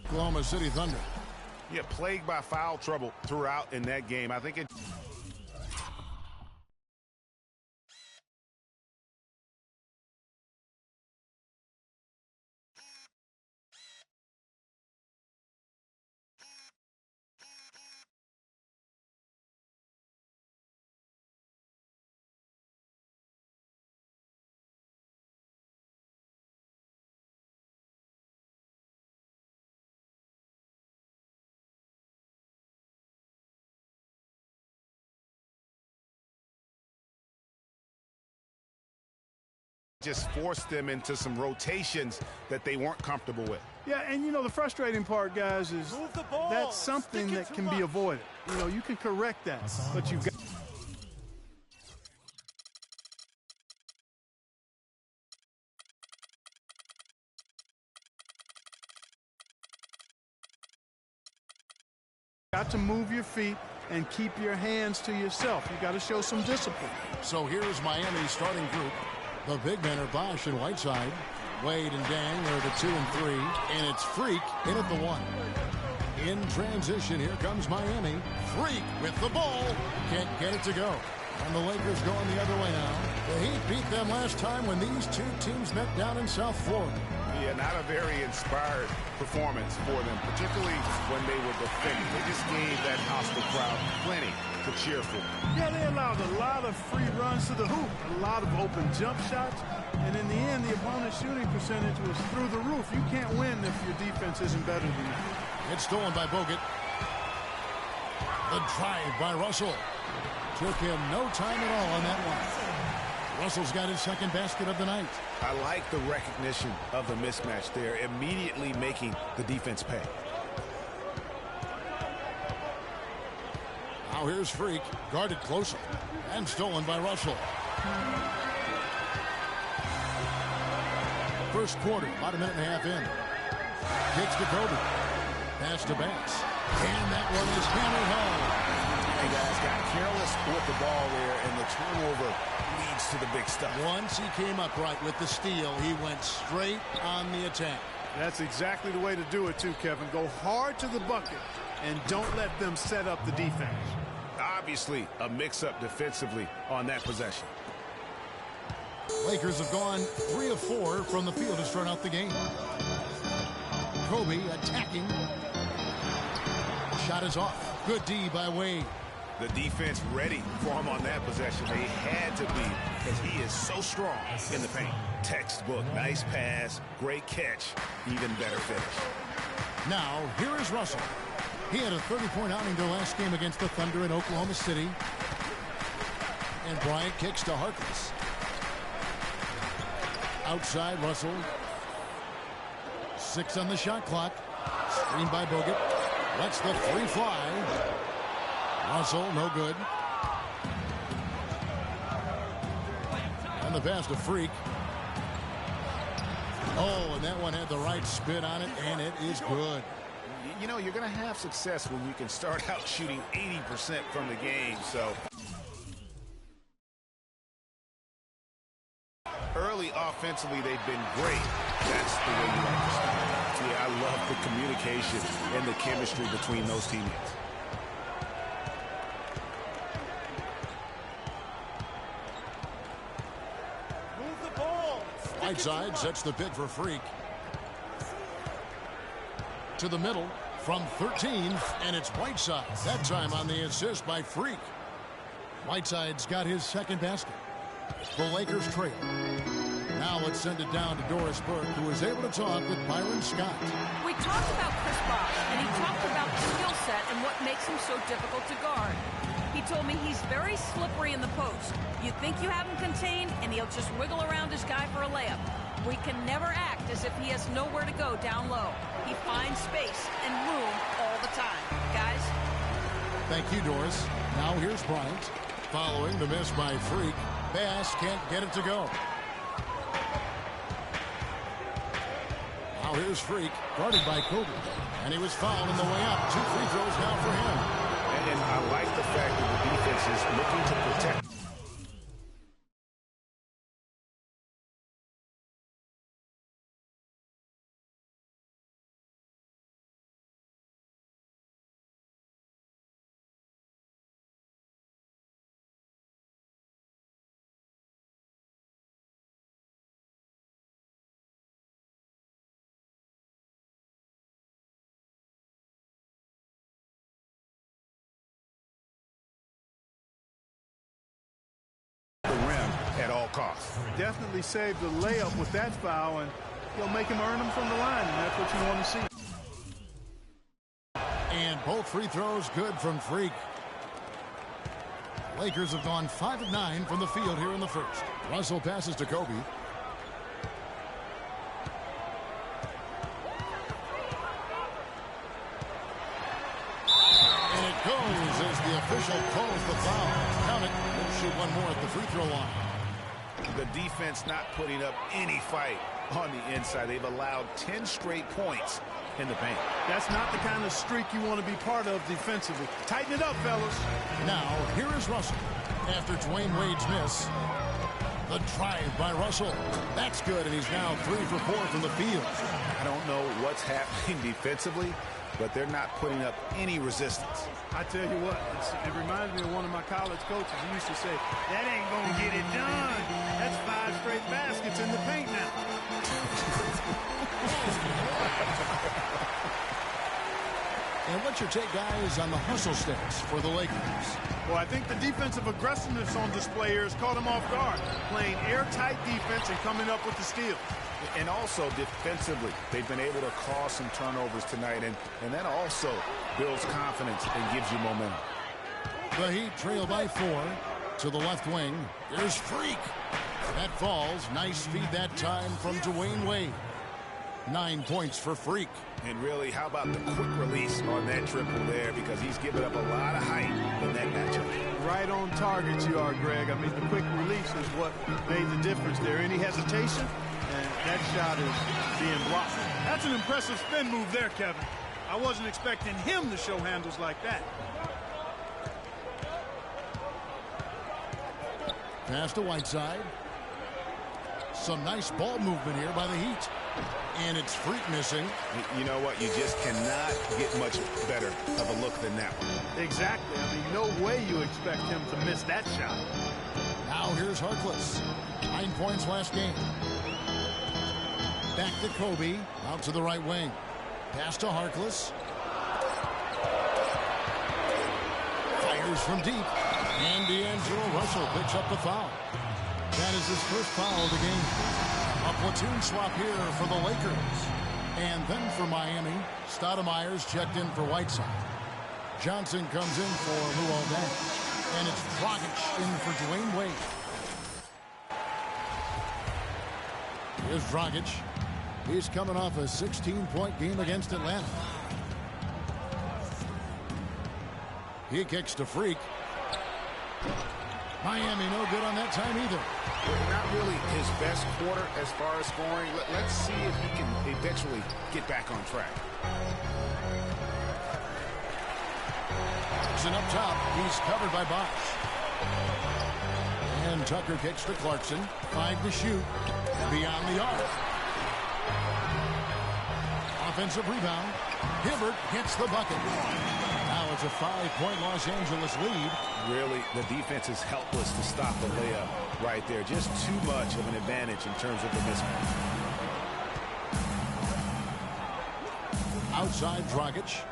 Oklahoma City Thunder. Yeah, plagued by foul trouble throughout in that game. I think it. Just forced them into some rotations that they weren't comfortable with. Yeah, and you know, the frustrating part, guys, is that's something that can be avoided. You know, you can correct that, but you've got to move your feet and keep your hands to yourself. You got to show some discipline. So here's Miami's starting group. The big men are Bosch and Whiteside. Wade and Dang are the 2 and 3. And it's Freak in at the 1. In transition, here comes Miami. Freak with the ball. Can't get it to go. And the Lakers going the other way now. The Heat beat them last time when these two teams met down in South Florida. Yeah, not a very inspired performance for them, particularly when they were defending. They just gave that hostile crowd plenty to cheer for. Yeah, they allowed a lot of free runs to the hoop, a lot of open jump shots, and in the end, the opponent's shooting percentage was through the roof. You can't win if your defense isn't better than that. It's stolen by Bogut. The drive by Russell. Took him no time at all on that one. Russell's got his second basket of the night. I like the recognition of the mismatch there, immediately making the defense pay. Now here's Freak, guarded closely, and stolen by Russell. First quarter, about a minute and a half in. Kicks to Kobe. Pass to Bass. And that one is hammered home. Hey guys, got careless with the ball there, and the turnover leads to the big stuff. Once he came upright with the steal, he went straight on the attack. That's exactly the way to do it too, Kevin. Go hard to the bucket and don't let them set up the defense. Obviously, a mix-up defensively on that possession. Lakers have gone 3 of 4 from the field to start out the game. Kobe attacking. Shot is off. Good D by Wade. The defense ready for him on that possession. They had to be, because he is so strong in the paint. Textbook, nice pass, great catch, even better finish. Now, here is Russell. He had a 30-point outing their last game against the Thunder in Oklahoma City. And Bryant kicks to Harkless. Outside, Russell. 6 on the shot clock. Screened by Bogut. Lets the 3 fly. Russell, no good. And the pass to Freak. Oh, and that one had the right spin on it, and it is good. You know, you're going to have success when you can start out shooting 80% from the game, so. Early offensively, they've been great. That's the way you like to start. Yeah, I love the communication and the chemistry between those teammates. Move the ball. Whiteside sets the pick for Freak. To the middle from 13, and it's Whiteside. That time on the assist by Freak. Whiteside's got his second basket. The Lakers trail. Now let's send it down to Doris Burke, who was able to talk with Byron Scott. We talked about Chris Bosh, and he talked about the skill set and what makes him so difficult to guard. He told me he's very slippery in the post. You think you have him contained, and he'll just wiggle around his guy for a layup. We can never act as if he has nowhere to go down low. He finds space and room all the time. Guys? Thank you, Doris. Now here's Bryant. Following the miss by Freak. Bass can't get it to go. Now here's Freak, guarded by Kobe. And he was fouled on the way up. 2 free throws now for him. And I like the fact that the defense is looking to protect cost. Definitely saved the layup with that foul, and he'll make him earn them from the line, and that's what you want to see. And both free throws good from Freak. Lakers have gone 5 of 9 from the field here in the first. Russell passes to Kobe. And it goes as the official calls the foul. Count it. We'll shoot one more at the free throw line. The defense not putting up any fight on the inside. They've allowed 10 straight points in the paint. That's not the kind of streak you want to be part of defensively. Tighten it up, fellas. Now, here is Russell. After Dwayne Wade's miss, the drive by Russell. That's good, and he's now 3 for 4 from the field. I don't know what's happening defensively, but they're not putting up any resistance. I tell you what, it reminds me of one of my college coaches. He used to say, that ain't going to get it done. That's 5 straight baskets in the paint now. And what's your take, guys, on the hustle stats for the Lakers? Well, I think the defensive aggressiveness on display here has caught them off guard, playing airtight defense and coming up with the steal. And also defensively, they've been able to cause some turnovers tonight, and that also builds confidence and gives you momentum. The Heat trail by 4 to the left wing. Here's Freak. That falls. Nice feed that time from Dwayne Wade. 9 points for Freak. And really, how about the quick release on that triple there, because he's given up a lot of height in that matchup. Right on target you are, Greg. I mean, the quick release is what made the difference there. Any hesitation, and that shot is being blocked. That's an impressive spin move there, Kevin. I wasn't expecting him to show handles like that. Pass to Whiteside. Some nice ball movement here by the Heat. And it's Freak missing. You know what? You just cannot get much better of a look than that one. Exactly. I mean, no way you expect him to miss that shot. Now here's Harkless. 9 points last game. Back to Kobe. Out to the right wing. Pass to Harkless. Fires from deep. And D'Angelo Russell picks up the foul. That is his first foul of the game. A platoon swap here for the Lakers. And then for Miami, Stoudemire's checked in for Whiteside. Johnson comes in for Luol Deng. And it's Dragic in for Dwayne Wade. Here's Dragic. He's coming off a 16-point game against Atlanta. He kicks to Freak. Miami no good on that time either. Not really his best quarter as far as scoring. Let's see if he can eventually get back on track. And up top, he's covered by Bosh. And Tucker kicks to Clarkson. 5 to shoot. Beyond the arc. Offensive rebound. Hibbert hits the bucket. Now it's a 5-point Los Angeles lead. Really, the defense is helpless to stop the layup right there. Just too much of an advantage in terms of the mismatch. Outside Dragic.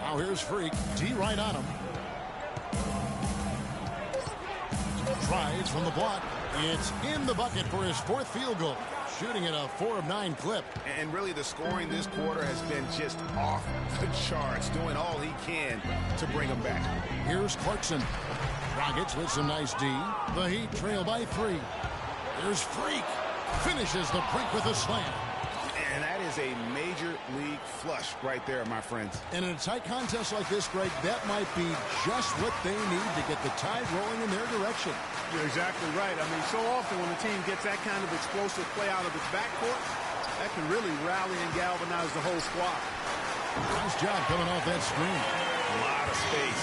Now here's Freak. D right on him. Tries from the block. It's in the bucket for his 4th field goal. Shooting at a 4 of 9 clip. And really the scoring this quarter has been just off the charts, doing all he can to bring them back. Here's Clarkson. Dragic with some nice D. The Heat trail by 3. There's Freak. Finishes the break with a slam. And that is a major league flush right there, my friends. And in a tight contest like this, Greg, that might be just what they need to get the tide rolling in their direction. You're exactly right. I mean, so often when a team gets that kind of explosive play out of its backcourt, that can really rally and galvanize the whole squad. Nice job coming off that screen. A lot of space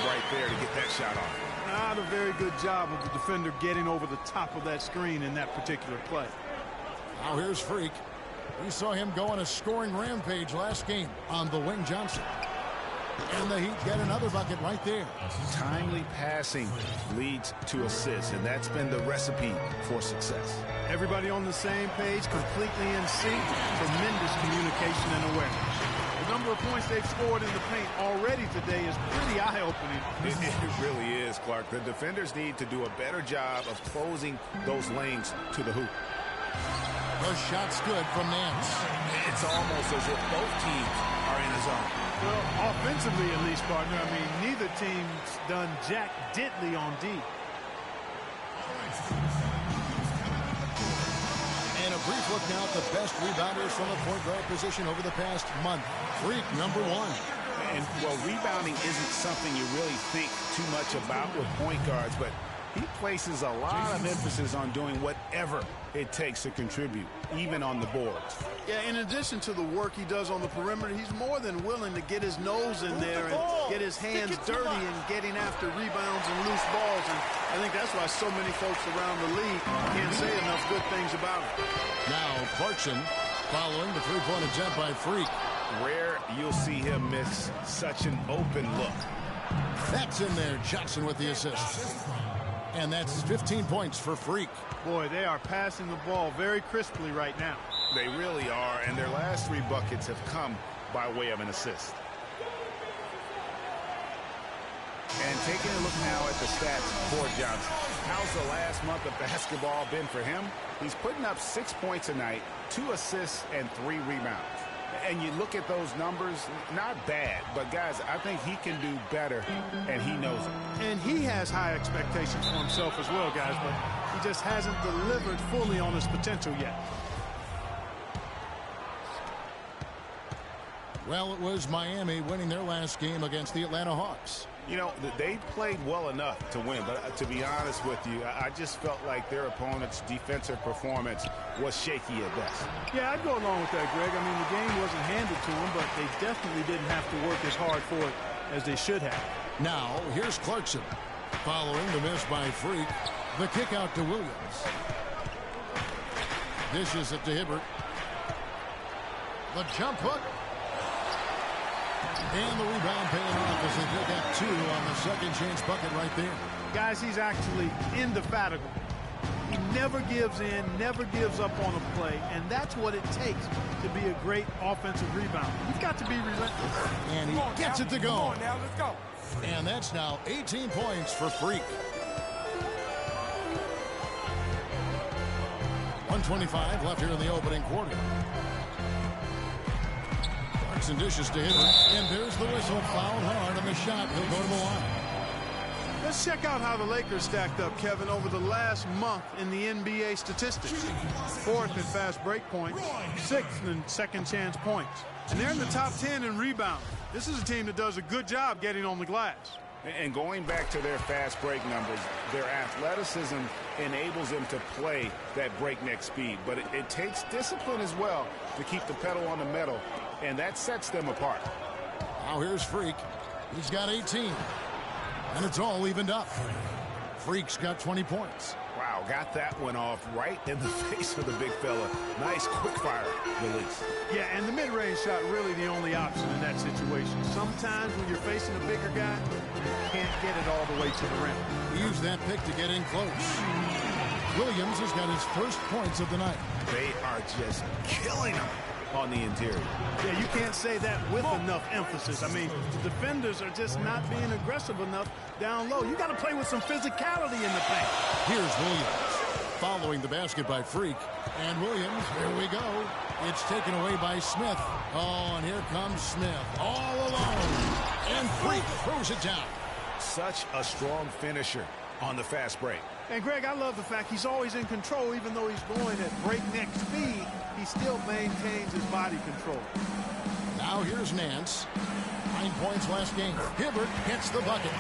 right there to get that shot off. Not a very good job of the defender getting over the top of that screen in that particular play. Now here's Freak. We saw him go on a scoring rampage last game on the wing Johnson. And the Heat get another bucket right there. Timely passing leads to assists, and that's been the recipe for success. Everybody on the same page, completely in sync, tremendous communication and awareness. The number of points they've scored in the paint already today is pretty eye-opening. It really is, Clark. The defenders need to do a better job of closing those lanes to the hoop. The shot's good from Nance. It's almost as if both teams are in a zone. Well, offensively at least, partner. I mean, neither team's done jack diddly on D. And a brief look now at the best rebounders from the point guard position over the past month. Freak, number 1. And, well, rebounding isn't something you really think too much about with point guards, but he places a lot of emphasis on doing whatever it takes to contribute, even on the boards. Yeah, in addition to the work he does on the perimeter, he's more than willing to get his nose in there and get his hands dirty and getting after rebounds and loose balls. And I think that's why so many folks around the league can't say enough good things about him. Now Clarkson following the three-point attempt by Freak. Rare you'll see him miss such an open look. That's in there. Johnson with the assist. And that's 15 points for Freak. Boy, they are passing the ball very crisply right now. They really are, and their last 3 buckets have come by way of an assist. And taking a look now at the stats for Johnson. How's the last month of basketball been for him? He's putting up 6 points a night, 2 assists, and 3 rebounds. And you look at those numbers, not bad, but guys, I think he can do better, and he knows it. And he has high expectations for himself as well, guys, but he just hasn't delivered fully on his potential yet. Well, it was Miami winning their last game against the Atlanta Hawks. You know, they played well enough to win, but to be honest with you, I just felt like their opponent's defensive performance was shaky at best. Yeah, I'd go along with that, Greg. I mean, the game wasn't handed to them, but they definitely didn't have to work as hard for it as they should have. Now, here's Clarkson. Following the miss by Freak, the kick out to Williams. Dishes it to Hibbert. The jump hook. And the rebound paying off as they pick up 2 on the second chance bucket right there. Guys, he's actually indefatigable. He never gives in, never gives up on a play, and that's what it takes to be a great offensive rebounder. You've got to be relentless. And he gets it to go. Come on now, let's go. And that's now 18 points for Freak. 1:25 left here in the opening quarter. And dishes to him, and there's the whistle. Fouled hard on the shot. He'll go to the line. Let's check out how the Lakers stacked up, Kevin, over the last month in the NBA statistics. 4th in fast break points, 6th in second chance points. And they're in the top 10 in rebound. This is a team that does a good job getting on the glass. And going back to their fast break numbers, their athleticism enables them to play that breakneck speed. But it takes discipline as well to keep the pedal on the metal, and that sets them apart. Now here's Freak. He's got 18. And it's all evened up. Freak's got 20 points. Wow, got that one off right in the face of the big fella. Nice quick fire release. Yeah, and the mid-range shot really the only option in that situation. Sometimes when you're facing a bigger guy, you can't get it all the way to the rim. He used that pick to get in close. Williams has got his first points of the night. They are just killing him on the interior. Yeah, you can't say that with enough emphasis. I mean, the defenders are just not being aggressive enough down low. You got to play with some physicality in the paint. Here's Williams following the basket by Freak. And Williams, here we go. It's taken away by Smith. Oh, and here comes Smith all alone. And Freak throws it down. Such a strong finisher on the fast break. And, Greg, I love the fact he's always in control. Even though he's going at breakneck speed, he still maintains his body control. Now here's Nance. 9 points last game. Hibbert hits the bucket.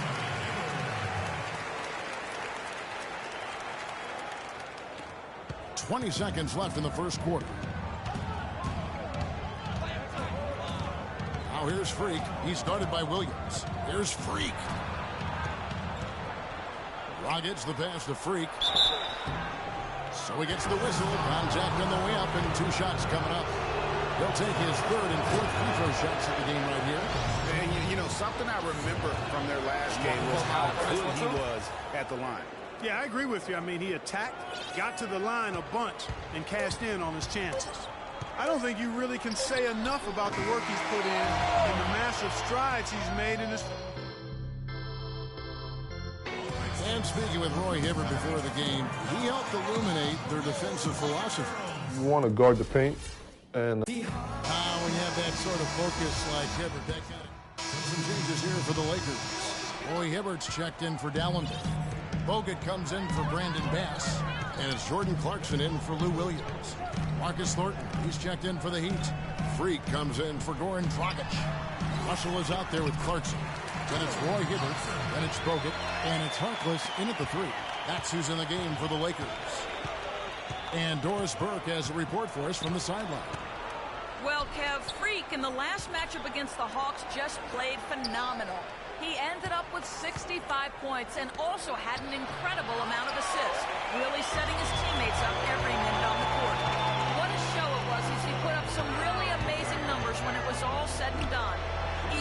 "20 seconds left in the first quarter. Now here's Freak. He's guarded by Williams. Here's Freak. Rockets the pass to Freak. So he gets the whistle. Contact on the way up, and 2 shots coming up. He'll take his 3rd and 4th free throw shots of the game right here. And you know, something I remember from their last game was how good he was at the line. Yeah, I agree with you. I mean, he attacked, got to the line a bunch, and cashed in on his chances. I don't think you really can say enough about the work he's put in and the massive strides he's made in his... And speaking with Roy Hibbert before the game, he helped illuminate their defensive philosophy. You want to guard the paint, and When you have that sort of focus like Hibbert, that kind of... Some changes here for the Lakers. Roy Hibbert's checked in for Dallenby. Bogut comes in for Brandon Bass. And it's Jordan Clarkson in for Lou Williams. Marcus Thornton, he's checked in for the Heat. Freak comes in for Goran Dragic. Russell is out there with Clarkson. Then it's Roy Hibbert, then it's Bogut, and it's Harkless in at the 3. That's who's in the game for the Lakers. And Doris Burke has a report for us from the sideline. Well, Kev, Freak in the last matchup against the Hawks just played phenomenal. He ended up with 65 points and also had an incredible amount of assists, really setting his teammates up every minute on the court. What a show it was as he put up some really amazing numbers when it was all said and done.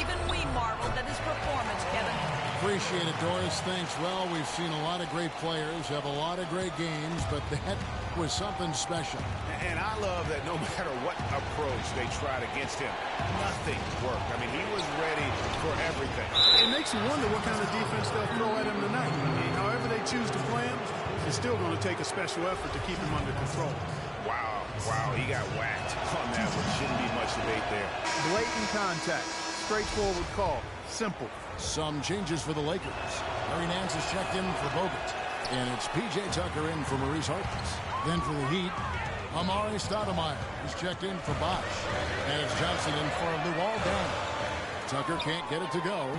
Even we marveled at his performance, Kevin. Appreciate it, Doris. Thanks. Well, we've seen a lot of great players have a lot of great games, but that was something special. And I love that no matter what approach they tried against him, nothing worked. I mean, he was ready for everything. It makes you wonder what kind of defense they'll throw at him tonight. I mean, however they choose to play him, it's still going to take a special effort to keep him under control. Wow, he got whacked on that one. Shouldn't be much debate there. Blatant contact. Straightforward call. Simple. Some changes for the Lakers. Larry Nance is checked in for Bogut. And it's P.J. Tucker in for Maurice Harkless. Then for the Heat, Amari Stoudemire is checked in for Bosch. And it's Johnson in for Luol Deng. Tucker can't get it to go.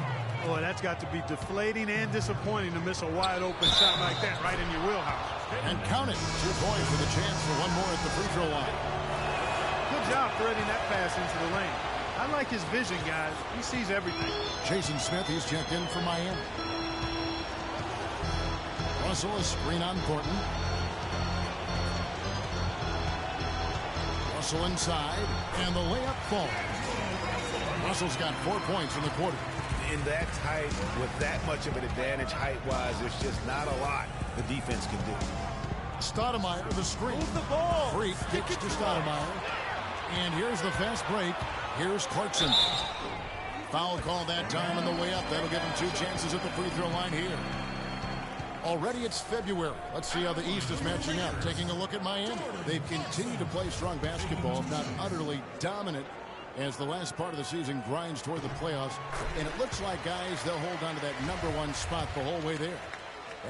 Boy, that's got to be deflating and disappointing to miss a wide-open shot like that right in your wheelhouse. And count it. 2 points with a chance for one more at the free throw line. Good job threading that pass into the lane. I like his vision, guys. He sees everything. Jason Smith, he's checked in for Miami. Russell, a screen on Thornton. Russell inside, and the layup falls. Russell's got 4 points in the quarter. In that tight, with that much of an advantage height-wise, there's just not a lot the defense can do. Stoudemire, the screen. Move the ball. Freak kicks to Stoudemire. And here's the fast break. Here's Clarkson. Foul call that time on the way up. That'll give him 2 chances at the free throw line here. Already it's February. Let's see how the East is matching up. Taking a look at Miami. They've continued to play strong basketball, not utterly dominant, as the last part of the season grinds toward the playoffs. And it looks like, guys, they'll hold on to that #1 spot the whole way there.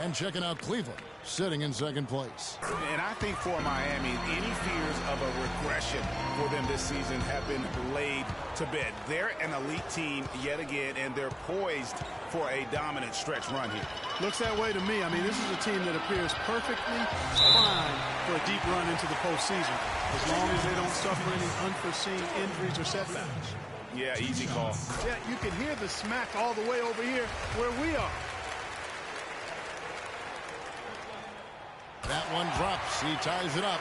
And checking out Cleveland, sitting in second place. And I think for Miami, any fears of a regression for them this season have been laid to bed. They're an elite team yet again, and they're poised for a dominant stretch run here. Looks that way to me. I mean, this is a team that appears perfectly fine for a deep run into the postseason, as long as they don't suffer any unforeseen injuries or setbacks. Yeah, easy call. Yeah, you can hear the smack all the way over here where we are. That one drops. He ties it up.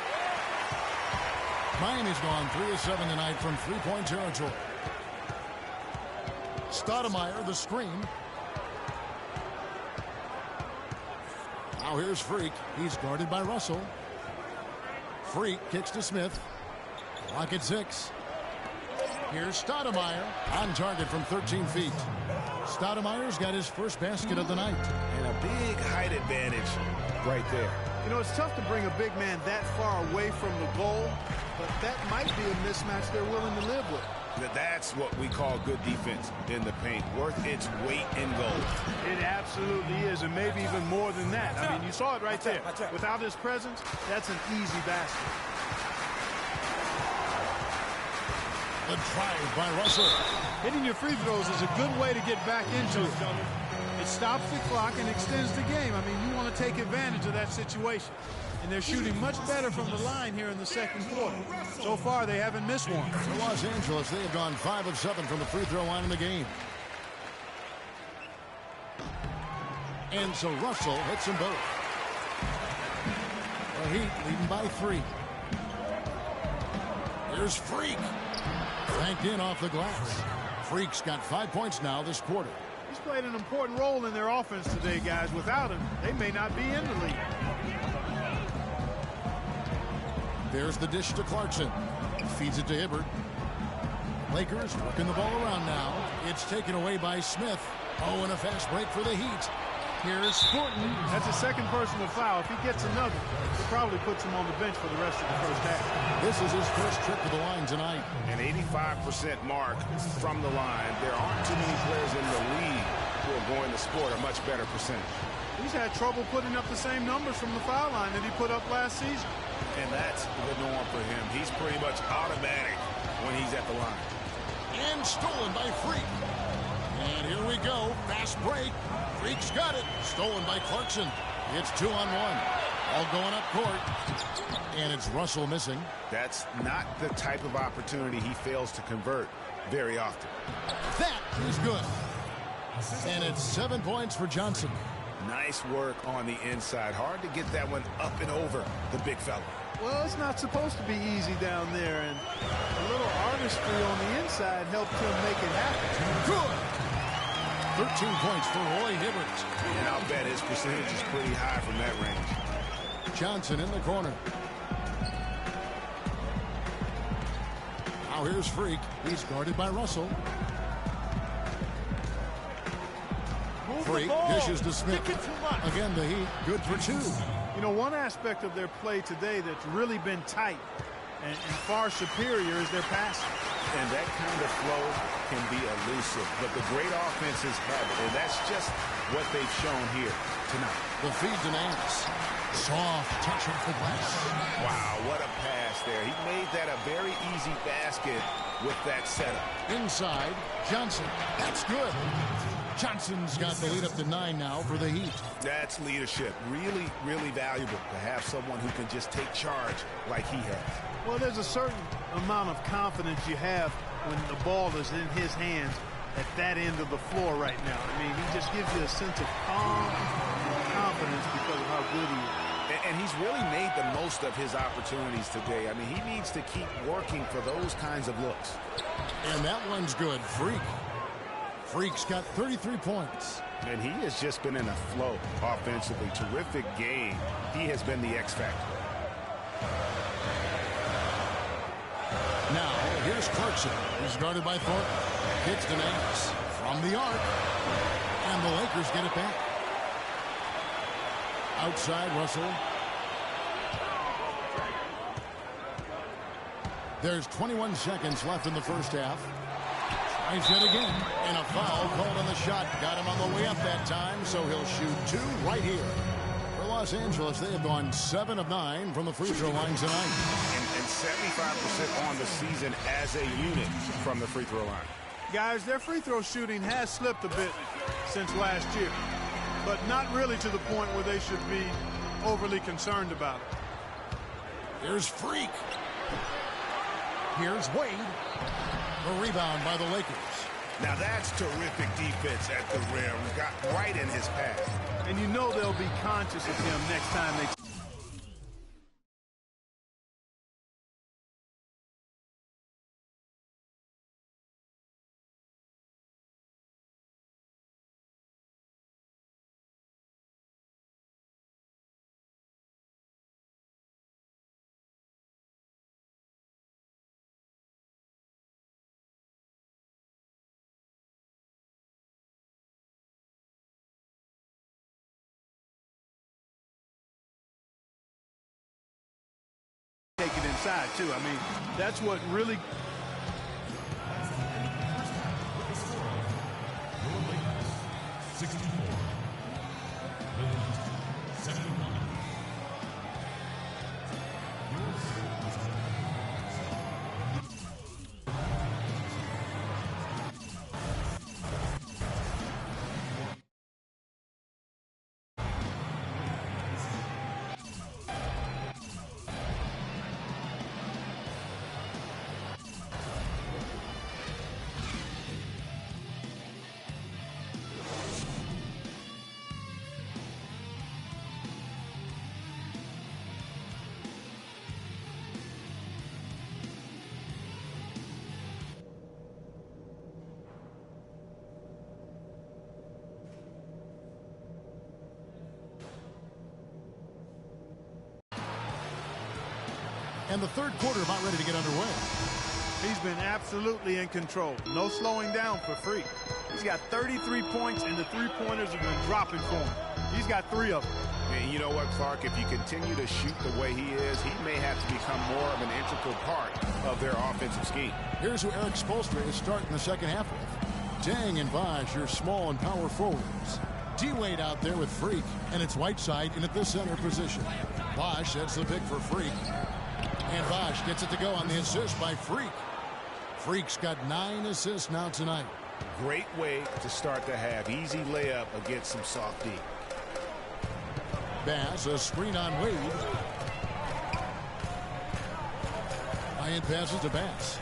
Miami's gone 3 of 7 tonight from three-point territory. Stoudemire, the screen. Now here's Freak. He's guarded by Russell. Freak kicks to Smith. Clock at 6. Here's Stoudemire on target from 13 feet. Stoudemire's got his first basket of the night. And a big height advantage right there. You know, it's tough to bring a big man that far away from the goal, but that might be a mismatch they're willing to live with. That's what we call good defense in the paint, worth its weight in gold. It absolutely is, and maybe even more than that. I mean, you saw it right there. Without his presence, that's an easy basket. The drive by Russell. Hitting your free throws is a good way to get back into it. It stops the clock and extends the game. I mean, you want to take advantage of that situation. And they're shooting much better from the line here in the second quarter. So far, they haven't missed one. For Los Angeles, they have gone 5 of 7 from the free throw line in the game. And so Russell hits them both. The Heat leading by 3. Here's Freak. Banked in off the glass. Freak's got 5 points now this quarter. He's played an important role in their offense today, guys. Without him, they may not be in the league. There's the dish to Clarkson. Feeds it to Hibbert. Lakers working the ball around now. It's taken away by Smith. Oh, and a fast break for the Heat. Here's Thornton. That's a second personal foul. If he gets another, it probably puts him on the bench for the rest of the first half. This is his first trip to the line tonight. An 85% mark from the line. There aren't too many players in the league who are going to score a much better percentage. He's had trouble putting up the same numbers from the foul line that he put up last season. And that's the norm for him. He's pretty much automatic when he's at the line. And stolen by Freak. And here we go. Fast break. Freak's got it. Stolen by Clarkson. It's 2-on-1. All going up court. And it's Russell missing. That's not the type of opportunity he fails to convert very often. That is good. And it's 7 points for Johnson. Nice work on the inside. Hard to get that one up and over the big fella. Well, it's not supposed to be easy down there, and a little artistry on the inside helped him make it happen. Good. 13 points for Roy Hibbert. And I'll bet his percentage is pretty high from that range. Johnson in the corner. Now here's Freak. He's guarded by Russell. Freak dishes to Smith. Again, the Heat good for 2. You know, one aspect of their play today that's really been tight and far superior is their passing. And that kind of flow can be elusive, but the great offenses have it, and that's just what they've shown here tonight. The feed to Nance. Soft touch off the glass. Wow, what a pass there. He made that a very easy basket with that setup. Inside, Johnson. That's good. Johnson's got the lead up to 9 now for the Heat. That's leadership. Really, really valuable to have someone who can just take charge like he has. Well, there's a certain amount of confidence you have when the ball is in his hands at that end of the floor right now. I mean, he just gives you a sense of calm and confidence because of how good he is. And he's really made the most of his opportunities today. I mean, he needs to keep working for those kinds of looks. And that one's good. Freak. Freak's got 33 points. And he has just been in a flow offensively. Terrific game. He has been the X factor. Now, here's Clarkson. He's guarded by Thornton. Hits to Nance from the arc. And the Lakers get it back. Outside, Russell. There's 21 seconds left in the first half. Tries it again. And a foul called on the shot. Got him on the way up that time, so he'll shoot 2 right here. For Los Angeles, they have gone 7 of 9 from the free throw line tonight. And 75% on the season as a unit from the free throw line. Guys, their free throw shooting has slipped a bit since last year, but not really to the point where they should be overly concerned about it. Here's Freak. Here's Wade. A rebound by the Lakers. Now that's terrific defense at the rim. Got right in his path. And you know they'll be conscious of him next time they... take it inside, too. I mean, that's what really... And the third quarter about ready to get underway. He's been absolutely in control. No slowing down for Freak. He's got 33 points, and the three-pointers have been dropping for him. He's got 3 of them. And you know what, Clark? If you continue to shoot the way he is, he may have to become more of an integral part of their offensive scheme. Here's who Eric Spoelstra is starting the second half with. Dang and Bosch, your small and power forwards. D-Wade out there with Freak, and it's Whiteside in at the center position. Bosch sets the pick for Freak. And Bosch gets it to go on the assist by Freak. Freak's got 9 assists now tonight. Great way to start the half. Easy layup against some soft D. Bass, a screen on Wade. Bryant passes to Bass.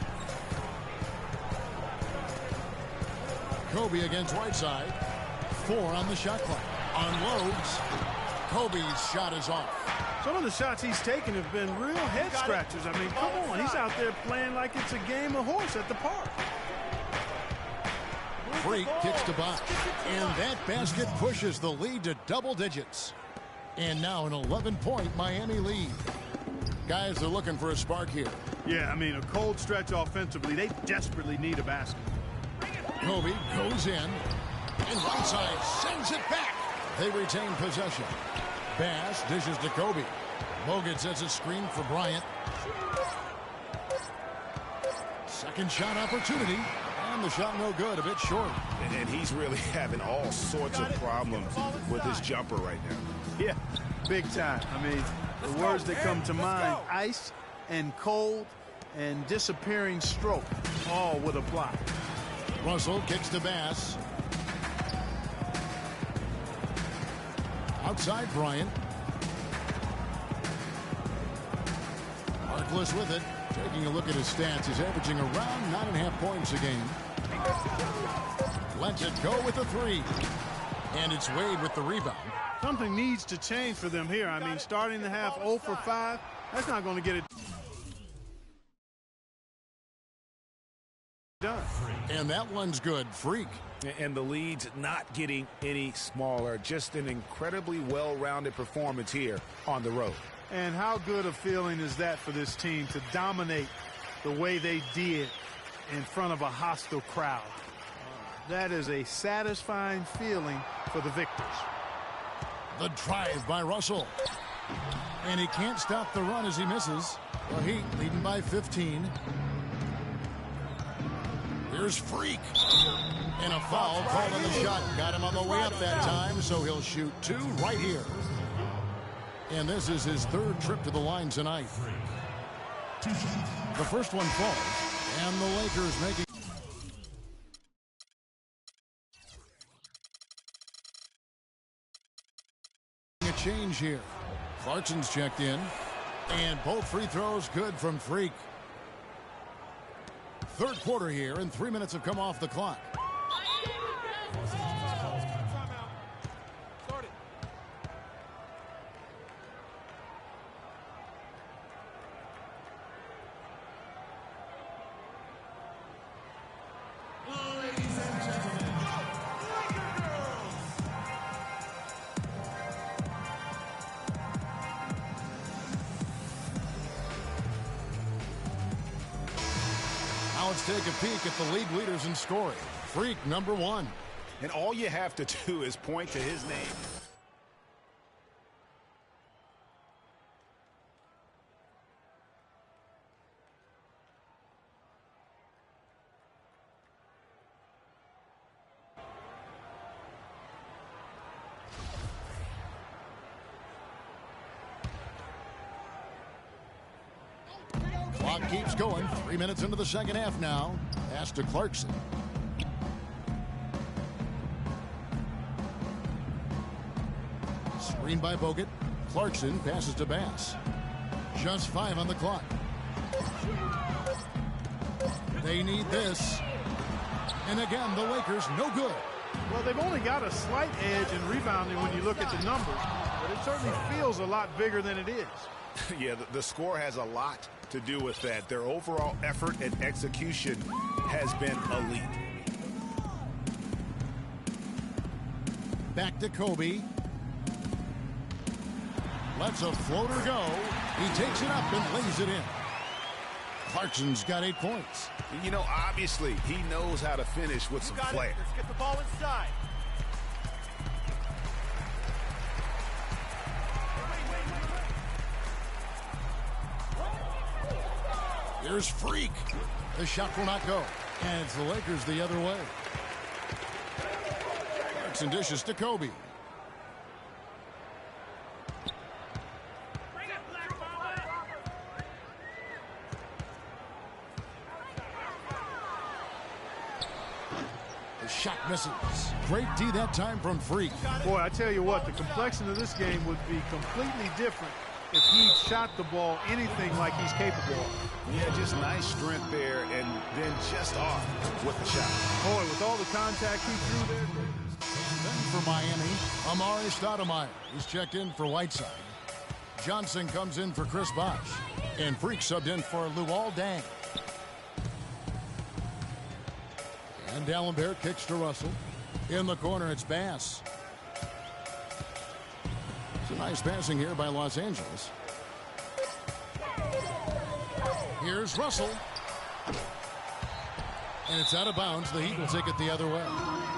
Kobe against Whiteside. 4 on the shot clock. Unloads. Kobe's shot is off. Some of the shots he's taken have been real head scratchers. I mean, come on. He's out there playing like it's a game of horse at the park. Freak kicks to Bosch. And that basket pushes the lead to double digits. And now an 11-point Miami lead. Guys are looking for a spark here. Yeah, I mean, a cold stretch offensively. They desperately need a basket. Kobe goes in. And Whiteside sends it back. They retain possession. Bass dishes to Kobe. Bogut sets a screen for Bryant. Second shot opportunity. And the shot no good, a bit short. And he's really having all sorts of problems with his jumper right now. Yeah, big time. I mean, the words that come to mind, ice and cold and disappearing stroke, all would apply. Russell kicks to Bass. Outside Bryant. Harkless with it. Taking a look at his stats, he's averaging around 9.5 points a game. Lets it go with the 3. And it's Wade with the rebound. Something needs to change for them here. I mean, starting the half 0 for 5, that's not going to get it done. And that one's good. Freak. And the lead's not getting any smaller. Just an incredibly well-rounded performance here on the road. And how good a feeling is that for this team to dominate the way they did in front of a hostile crowd? That is a satisfying feeling for the victors. The drive by Russell. And he can't stop the run as he misses. The Heat leading by 15. Here's Freak. And a foul called on the shot. Got him on the way up that time, so he'll shoot 2 right here. And this is his 3rd trip to the line tonight. The first one falls, and the Lakers making a change here. Clarkson's checked in, and both free throws good from Freak. Third quarter here, and 3 minutes have come off the clock. Let's take a peek at the league leaders in scoring. Freak, number 1. And all you have to do is point to his name. Clock keeps going. 3 minutes into the second half now. Pass to Clarkson. Screen by Bogut. Clarkson passes to Bass. Just 5 on the clock. They need this. And again, the Lakers no good. Well, they've only got a slight edge in rebounding when you look at the numbers, but it certainly feels a lot bigger than it is. Yeah, the score has a lot to do with that. Their overall effort and execution has been elite. Back to Kobe. Lets a floater go. He takes it up and lays it in. Clarkson's got 8 points. You know, obviously, he knows how to finish with some flair. Let's get the ball inside. Here's Freak. The shot will not go. And it's the Lakers the other way. Clarkson dishes to Kobe. The shot misses. Great D that time from Freak. Boy, I tell you what, the complexion of this game would be completely different if he shot the ball anything like he's capable of. Yeah, just nice strength there, and then just off with the shot. Boy, with all the contact he threw there. Then for Miami, Amari Stoudemire. He's checked in for Whiteside. Johnson comes in for Chris Bosh. And Freak subbed in for Luol Deng. And D'Alembert kicks to Russell. In the corner, it's Bass. It's a nice passing here by Los Angeles. Here's Russell. And it's out of bounds. The Heat will take it the other way.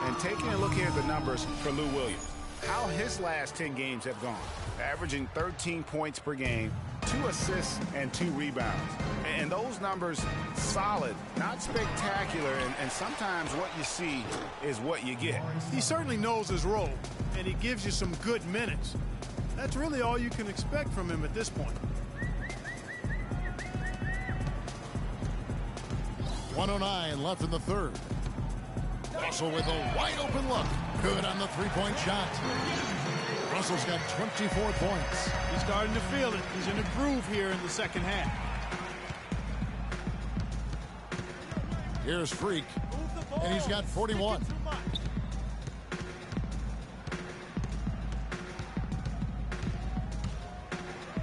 And taking a look here at the numbers for Lou Williams, how his last 10 games have gone. Averaging 13 points per game, 2 assists, and 2 rebounds. And those numbers, solid, not spectacular, and sometimes what you see is what you get. He certainly knows his role, and he gives you some good minutes. That's really all you can expect from him at this point. 1:09 left in the third. Russell with a wide open look. Good on the three-point shot. Russell's got 24 points. He's starting to feel it. He's in a groove here in the second half. Here's Freak, and he's got 41.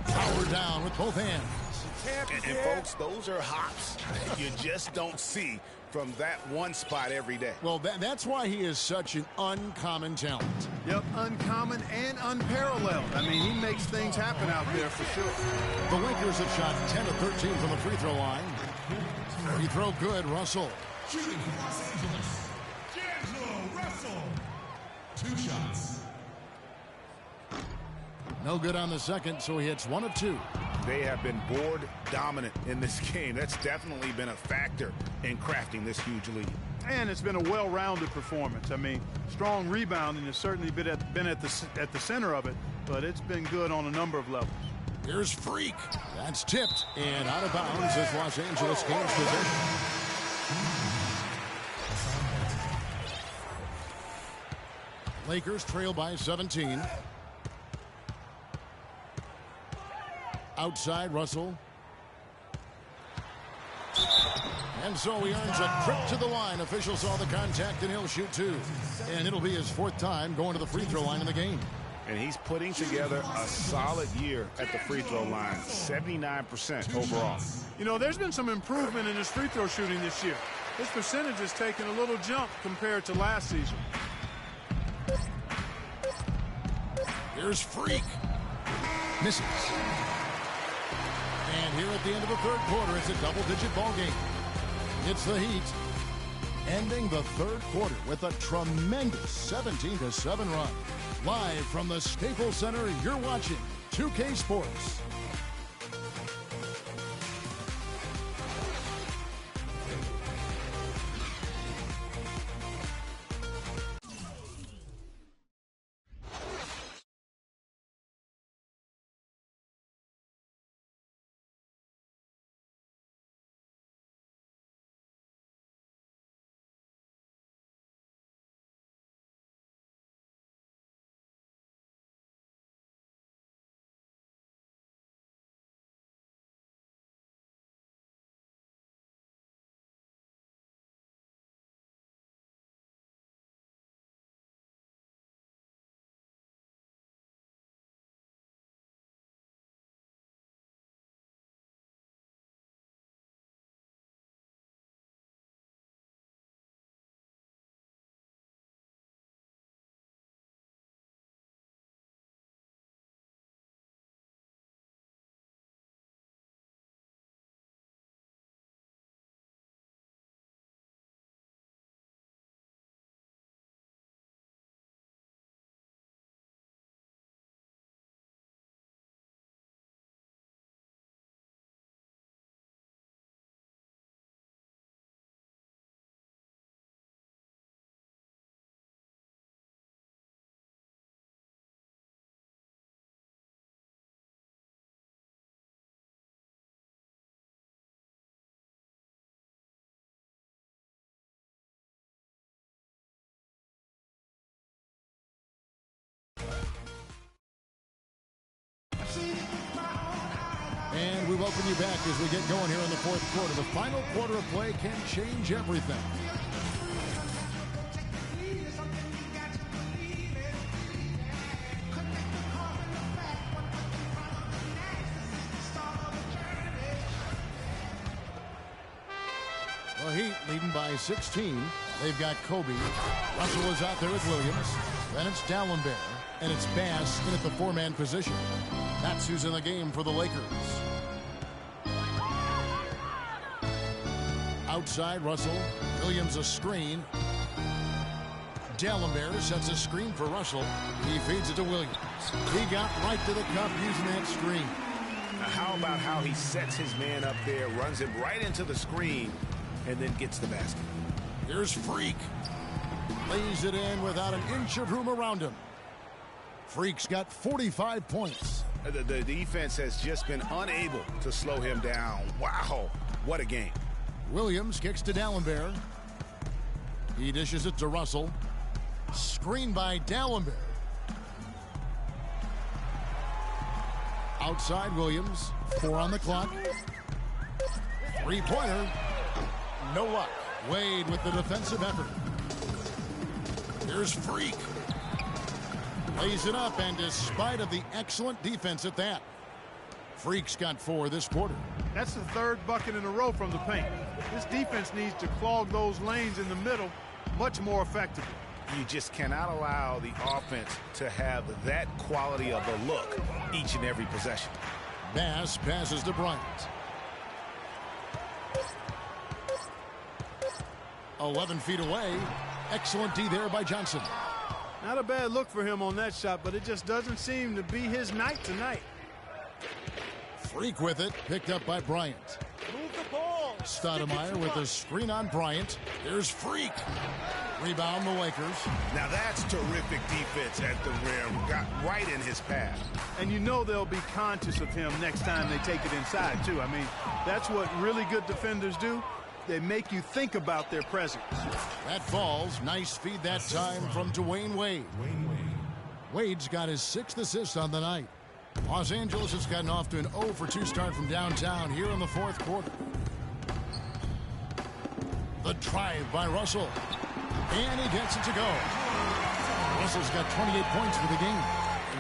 Power down with both hands. And folks, those are hops you just don't see from that one spot every day. Well, that's why he is such an uncommon talent. Yep, uncommon and unparalleled. I mean, he makes things happen out there for sure. The Lakers have shot 10 of 13 from the free throw line. Free throw good, Russell. Shooting for Los Angeles, D'Angelo Russell. 2 shots. No good on the second, so he hits 1 of 2. They have been board dominant in this game. That's definitely been a factor in crafting this huge lead. And it's been a well-rounded performance. I mean, strong rebounding has certainly been at the center of it, but it's been good on a number of levels. Here's Freak. That's tipped and out of bounds as Los Angeles gains possession. Lakers trail by 17. Outside, Russell. And so he earns a trip to the line. Official saw the contact, and he'll shoot 2. And it'll be his 4th time going to the free throw line in the game. And he's putting together a solid year at the free throw line, 79% overall. You know, there's been some improvement in his free throw shooting this year. His percentage has taken a little jump compared to last season. Here's Freak. Misses. And here at the end of the third quarter, it's a double-digit ball game. It's the Heat ending the third quarter with a tremendous 17-7 run. Live from the Staples Center, you're watching 2K Sports. welcome you back as we get going here in the fourth quarter. The final quarter of play can change everything. The Heat leading by 16. They've got Kobe. Russell is out there with Williams. Then it's D'Alembert. And it's Bass in at the four-man position. That's who's in the game for the Lakers. Outside, Russell. Williams a screen. D'Alembert sets a screen for Russell. He feeds it to Williams. He got right to the cup using that screen. Now how about how he sets his man up there, runs him right into the screen, and then gets the basket. Here's Freak. Lays it in without an inch of room around him. Freak's got 45 points. The defense has just been unable to slow him down. Wow, what a game. Williams kicks to D'Alembert. He dishes it to Russell. Screen by D'Alembert. Outside Williams. 4 on the clock. Three-pointer. No luck. Wade with the defensive effort. Here's Freak. Lays it up, and despite of the excellent defense at that, Freak's got 4 this quarter. That's the third bucket in a row from the paint. This defense needs to clog those lanes in the middle much more effectively. You just cannot allow the offense to have that quality of a look each and every possession. Bass passes to Bryant. 11 feet away. Excellent D there by Johnson. Not a bad look for him on that shot, but it just doesn't seem to be his night tonight. Freak with it. Picked up by Bryant. Move the ball. Stoudemire with a screen on Bryant. Here's Freak. Rebound the Lakers. Now that's terrific defense at the rim. Got right in his path. And you know they'll be conscious of him next time they take it inside, too. I mean, that's what really good defenders do. They make you think about their presence. That falls. Nice feed that time from Dwayne Wade. Wade's got his 6th assist on the night. Los Angeles has gotten off to an 0 for 2 start from downtown here in the fourth quarter. The drive by Russell. And he gets it to go. Russell's got 28 points for the game.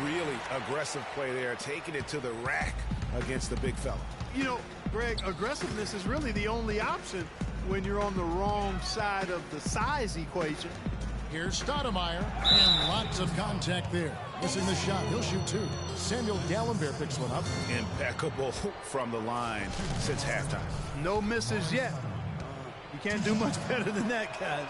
Really aggressive play there, taking it to the rack against the big fella. You know, Greg, aggressiveness is really the only option when you're on the wrong side of the size equation. Here's Stoudemire, and lots of contact there. Missing the shot. He'll shoot 2. Samuel D'Alembert picks one up. Impeccable from the line since halftime. No misses yet. You can't do much better than that, guys.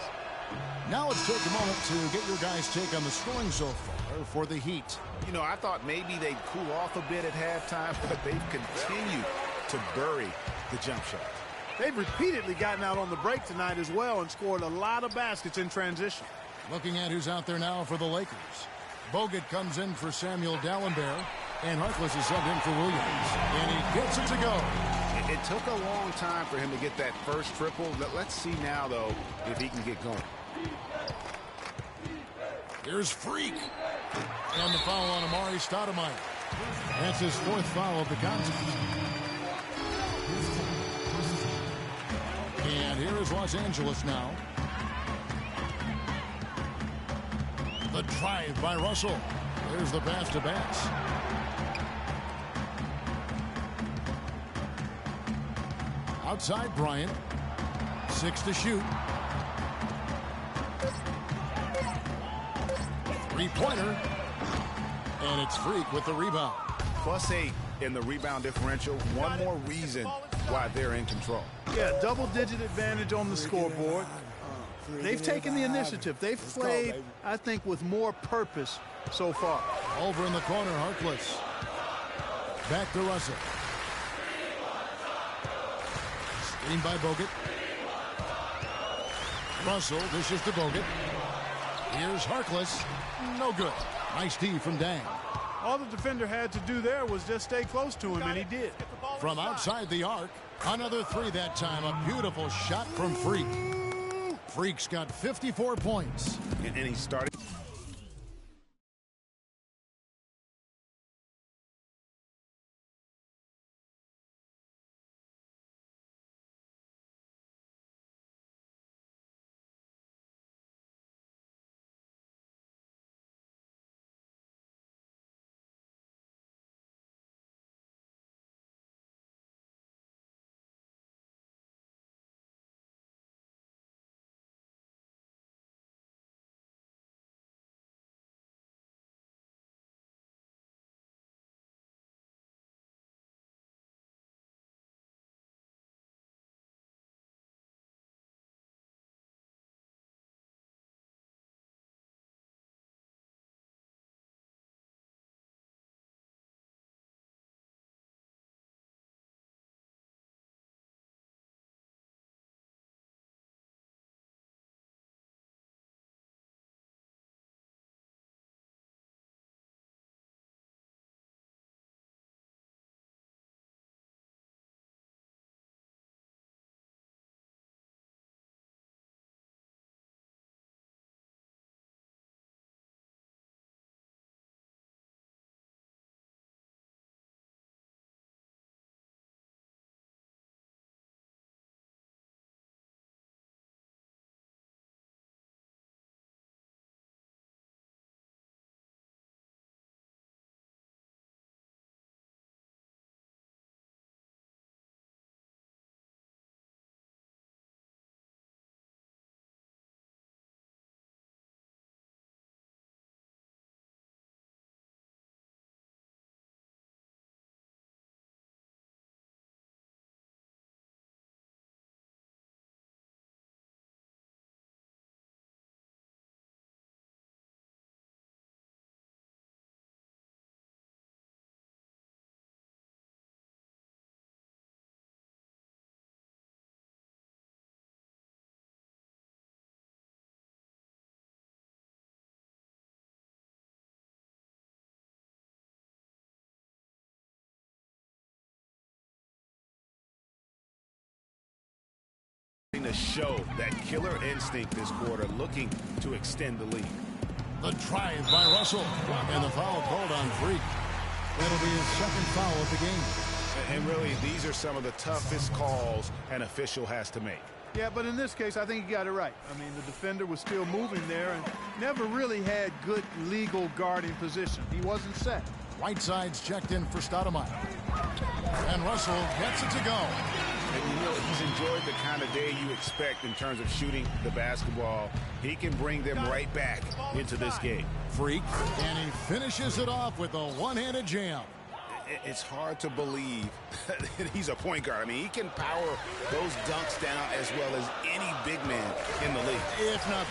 Now let's take a moment to get your guys' take on the scoring so far for the Heat. You know, I thought maybe they'd cool off a bit at halftime, but they've continued to bury the jump shot. They've repeatedly gotten out on the break tonight as well and scored a lot of baskets in transition. Looking at who's out there now for the Lakers. Bogut comes in for Samuel D'Alembert, and Harkless is subbed in for Williams. And he gets it to go. It took a long time for him to get that first triple. Let's see now, though, if he can get going. Here's Freak. And the foul on Amari Stoudemire. That's his 4th foul of the contest. And here is Los Angeles now. The drive by Russell. There's the pass to Bass. Outside Bryant. 6 to shoot. Three-pointer. And it's Freak with the rebound. +8 in the rebound differential. One more reason why they're in control. Yeah, double-digit advantage on the scoreboard. They've taken the initiative. They've played, I think, with more purpose so far. Over in the corner, Harkless. Back to Russell. Screen by Bogut. Russell dishes to Bogut. Here's Harkless. No good. Nice D from Dang. All the defender had to do there was just stay close to him, and he did. From outside the arc, another 3 that time. A beautiful shot from Freak. Freak's got 54 points. And he's starting. To show that killer instinct this quarter, looking to extend the lead. The drive by Russell, and the foul called on Freak. That'll be his second foul of the game. And really, these are some of the toughest calls an official has to make. Yeah, but in this case, I think he got it right. I mean, the defender was still moving there and never really had good legal guarding position. He wasn't set. Whiteside's checked in for Stoudemire. And Russell gets it to go. And you know, he's enjoyed the kind of day you expect in terms of shooting the basketball. He can bring them right back into this game. Freak, and he finishes it off with a one-handed jam. It's hard to believe that he's a point guard. I mean, he can power those dunks down as well as any big man in the league. If not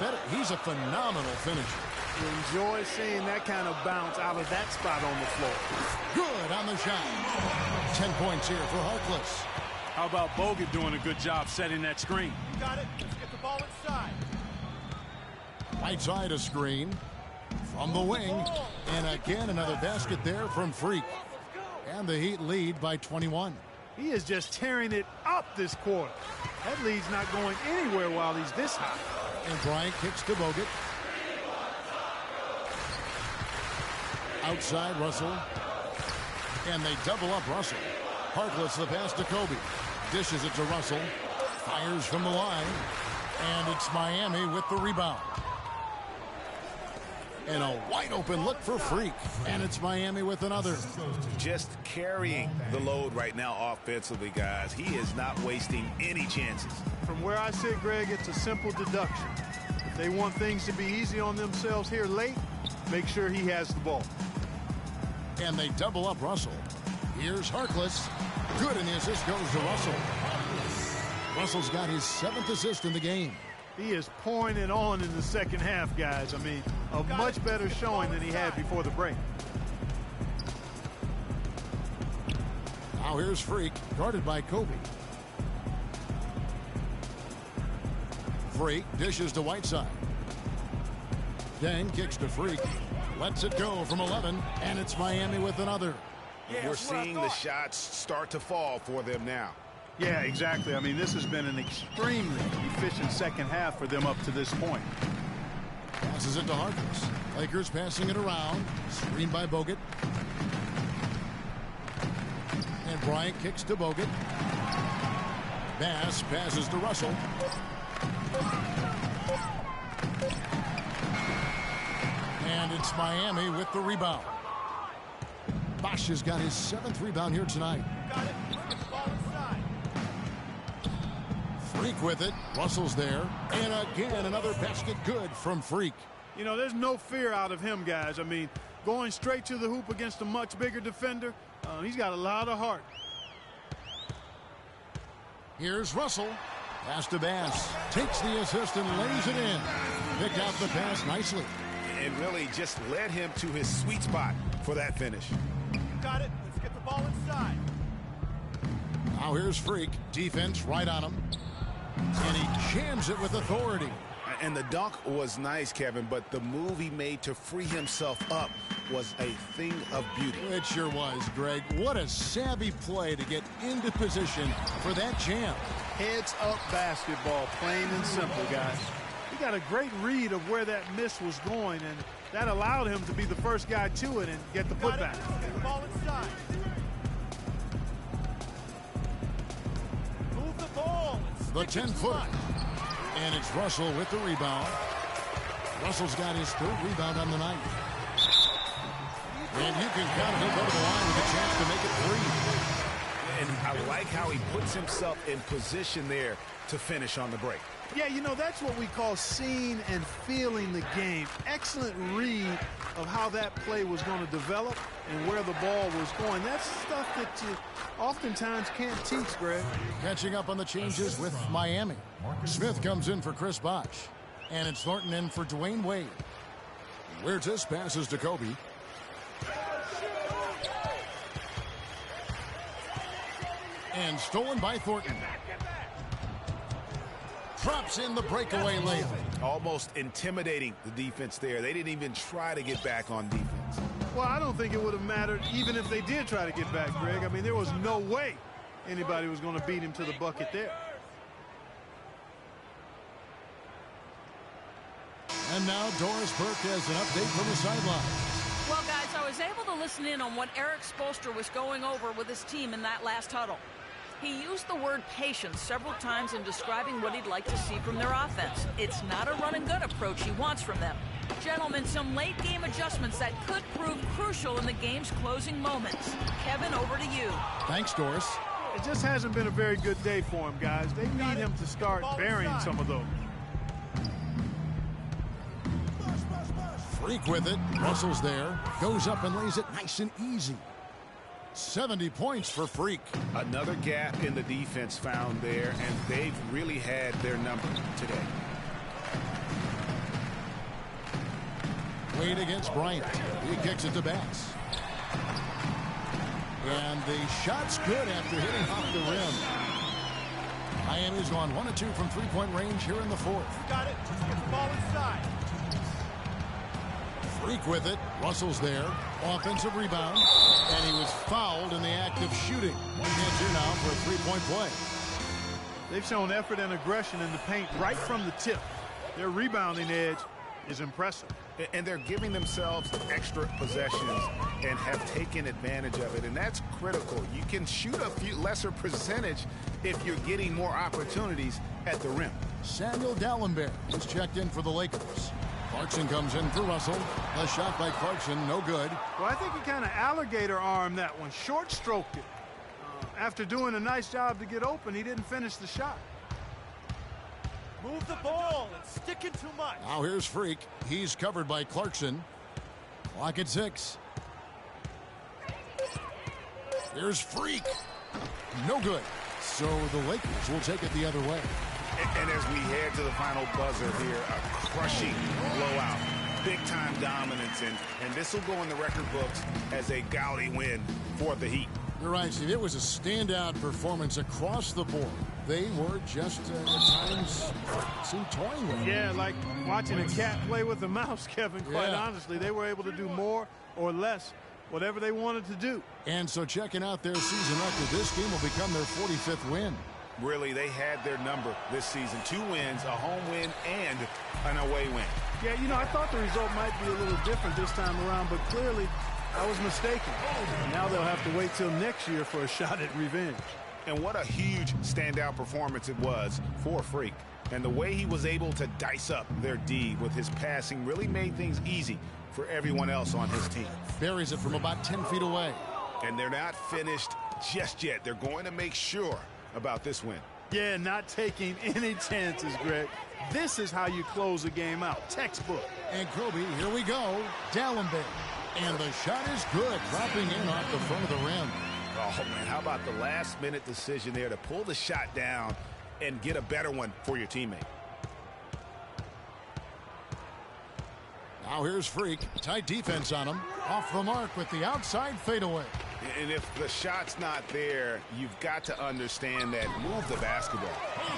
better, he's a phenomenal finisher. You enjoy seeing that kind of bounce out of that spot on the floor. Good on the shot. 10 points here for Harkless. How about Bogut doing a good job setting that screen? You got it. Let's get the ball inside. Whiteside a screen from the wing. And again, another basket there from Freak. And the Heat lead by 21. He is just tearing it up this quarter. That lead's not going anywhere while he's this high. And Bryant kicks to Bogut. Outside Russell. And they double up Russell. Harkless the pass to Kobe. Dishes it to Russell. Fires from the line. And it's Miami with the rebound. And a wide open look for Freak. And it's Miami with another. Just carrying the load right now offensively, guys. He is not wasting any chances. From where I sit, Greg, it's a simple deduction. If they want things to be easy on themselves here late, make sure he has the ball. And they double up Russell. Here's Harkless. Good, and the assist goes to Russell. Russell's got his 7th assist in the game. He is pouring it on in the second half, guys. I mean, a much better showing than he had before the break. Now here's Freak, guarded by Kobe. Freak dishes to Whiteside. Dang kicks to Freak. Lets it go from 11, and it's Miami with another. We're seeing the shots start to fall for them now. Yeah, exactly. I mean, this has been an extremely efficient second half for them up to this point. Passes it to Harkless. Lakers passing it around. Screened by Bogut. And Bryant kicks to Bogut. Bass passes to Russell. And it's Miami with the rebound. Bosch has got his 7th rebound here tonight. Freak with it. Russell's there. And again, another basket good from Freak. You know, there's no fear out of him, guys. I mean, going straight to the hoop against a much bigger defender, he's got a lot of heart. Here's Russell. Pass to Bass. Takes the assist and lays it in. Picked out the pass nicely. And really just led him to his sweet spot for that finish. Got it. Let's get the ball inside. Now here's Freak. Defense right on him. And he jams it with authority. And the dunk was nice, Kevin, but the move he made to free himself up was a thing of beauty. It sure was, Greg. What a savvy play to get into position for that jam. Heads up basketball, plain and simple, guys. He got a great read of where that miss was going, and that allowed him to be the first guy to it and get the putback. Get the ball inside. Move the ball. The 10-footer. And it's Russell with the rebound. Russell's got his 3rd rebound on the night. And you can count him go to the line with a chance to make it 3. And I like how he puts himself in position there to finish on the break. Yeah, you know, that's what we call seeing and feeling the game. Excellent read of how that play was going to develop and where the ball was going. That's stuff that you oftentimes can't teach, Greg. Catching up on the changes with Miami. Smith comes in for Chris Bosh. And it's Thornton in for Dwayne Wade. Huertas passes to Kobe. And stolen by Thornton. Drops in the breakaway layup. Almost intimidating the defense there. They didn't even try to get back on defense. Well, I don't think it would have mattered even if they did try to get back, Greg. I mean, there was no way anybody was going to beat him to the bucket there. And now Doris Burke has an update from the sideline. Well, guys, I was able to listen in on what Eric Spoelstra was going over with his team in that last huddle. He used the word patience several times in describing what he'd like to see from their offense. It's not a run-and-gun approach he wants from them. Gentlemen, some late-game adjustments that could prove crucial in the game's closing moments. Kevin, over to you. Thanks, Doris. It just hasn't been a very good day for him, guys. They need him to start burying some of those. Freak with it. Russell's there. Goes up and lays it nice and easy. 70 points for Freak. Another gap in the defense found there, and they've really had their number today. Wade against Bryant. He kicks it to Bass. And the shot's good after hitting off the rim. Miami's gone 1 of 2 from three-point range here in the fourth. Got it. Get the ball inside. Freak with it. Russell's there. Offensive rebound. And he was fouled in the act of shooting. One hands here now for a three-point play. They've shown effort and aggression in the paint right from the tip. Their rebounding edge is impressive. And they're giving themselves extra possessions and have taken advantage of it. And that's critical. You can shoot a few lesser percentage if you're getting more opportunities at the rim. Samuel Dallenberg is checked in for the Lakers. Clarkson comes in for Russell. A shot by Clarkson, no good. Well, I think he kind of alligator armed that one, short-stroked it. After doing a nice job to get open, he didn't finish the shot. Move the ball and stick it too much. Now here's Freak. He's covered by Clarkson. Clock at 6. Here's Freak. No good. So the Lakers will take it the other way. And as we head to the final buzzer here, a crushing blowout. Big-time dominance, and this will go in the record books as a gaudy win for the Heat. You're right, Steve. It was a standout performance across the board. They were just, at times, seemed toying with it. Yeah, like watching a cat play with a mouse, Kevin. Quite honestly, they were able to do more or less, whatever they wanted to do. And so checking out their season record, this game will become their 45th win. Really, they had their number this season. 2 wins, a home win, and an away win. Yeah, you know, I thought the result might be a little different this time around, but clearly I was mistaken. Now they'll have to wait till next year for a shot at revenge. And what a huge standout performance it was for Freak. And the way he was able to dice up their D with his passing really made things easy for everyone else on his team. Buries it from about 10 feet away. And they're not finished just yet. They're going to make sure about this win. Yeah, not taking any chances, Greg. This is how you close a game out. Textbook. And Kobe, here we go. Dallenberg. And the shot is good, dropping in off the front of the rim. Oh, man, how about the last-minute decision there to pull the shot down and get a better one for your teammate? Now here's Freak. Tight defense on him. Off the mark with the outside fadeaway. And if the shot's not there, you've got to understand that. Move the basketball.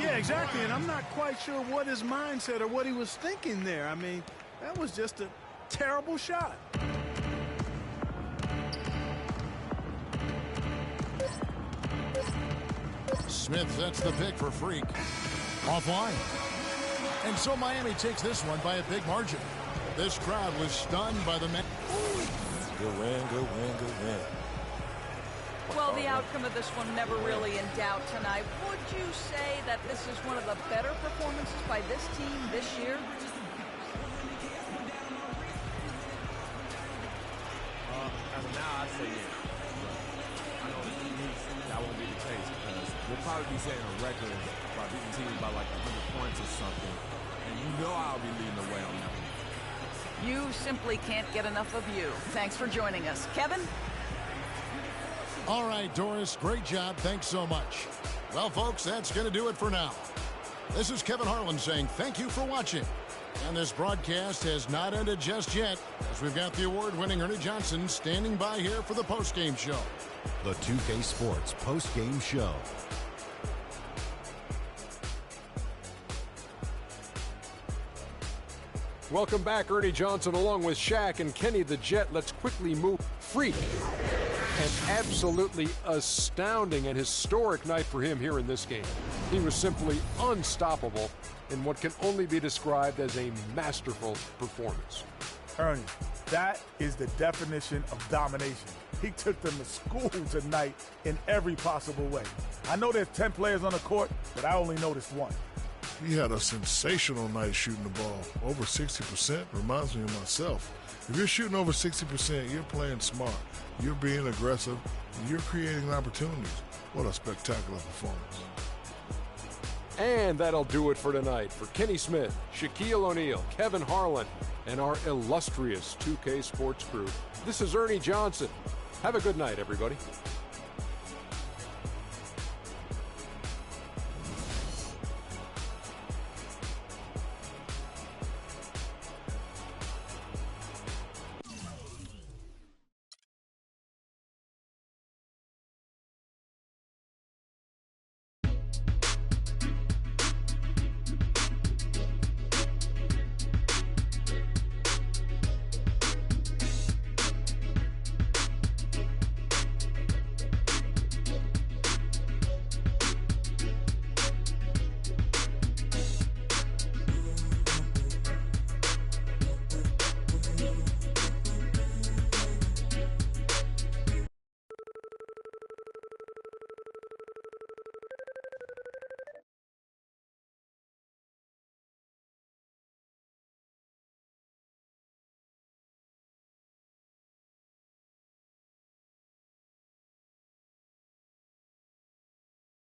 Yeah, exactly. And I'm not quite sure what his mindset or what he was thinking there. I mean, that was just a terrible shot. Smith sets the pick for Freak. Offline. And so Miami takes this one by a big margin. This crowd was stunned by the man. Good win, good win, good win. Well, the outcome of this one never really in doubt tonight. Would you say that this is one of the better performances by this team this year? As of now, I say yeah. I know that won't be the case because we'll probably be setting a record by beating teams by like 100 points or something. And you know I'll be leading the way on that one. You simply can't get enough of you. Thanks for joining us. Kevin? All right, Doris, great job. Thanks so much. Well, folks, that's going to do it for now. This is Kevin Harlan saying thank you for watching. And this broadcast has not ended just yet, as we've got the award-winning Ernie Johnson standing by here for the postgame show. The 2K Sports postgame show. Welcome back, Ernie Johnson, along with Shaq and Kenny the Jet. Let's quickly move. Freak. An absolutely astounding and historic night for him here in this game. He was simply unstoppable in what can only be described as a masterful performance. Ernie, that is the definition of domination. He took them to school tonight in every possible way. I know there's 10 players on the court, but I only noticed one. He had a sensational night shooting the ball. Over 60% reminds me of myself. If you're shooting over 60%, you're playing smart. You're being aggressive. And you're creating opportunities. What a spectacular performance. And that'll do it for tonight. For Kenny Smith, Shaquille O'Neal, Kevin Harlan, and our illustrious 2K Sports crew, this is Ernie Johnson. Have a good night, everybody.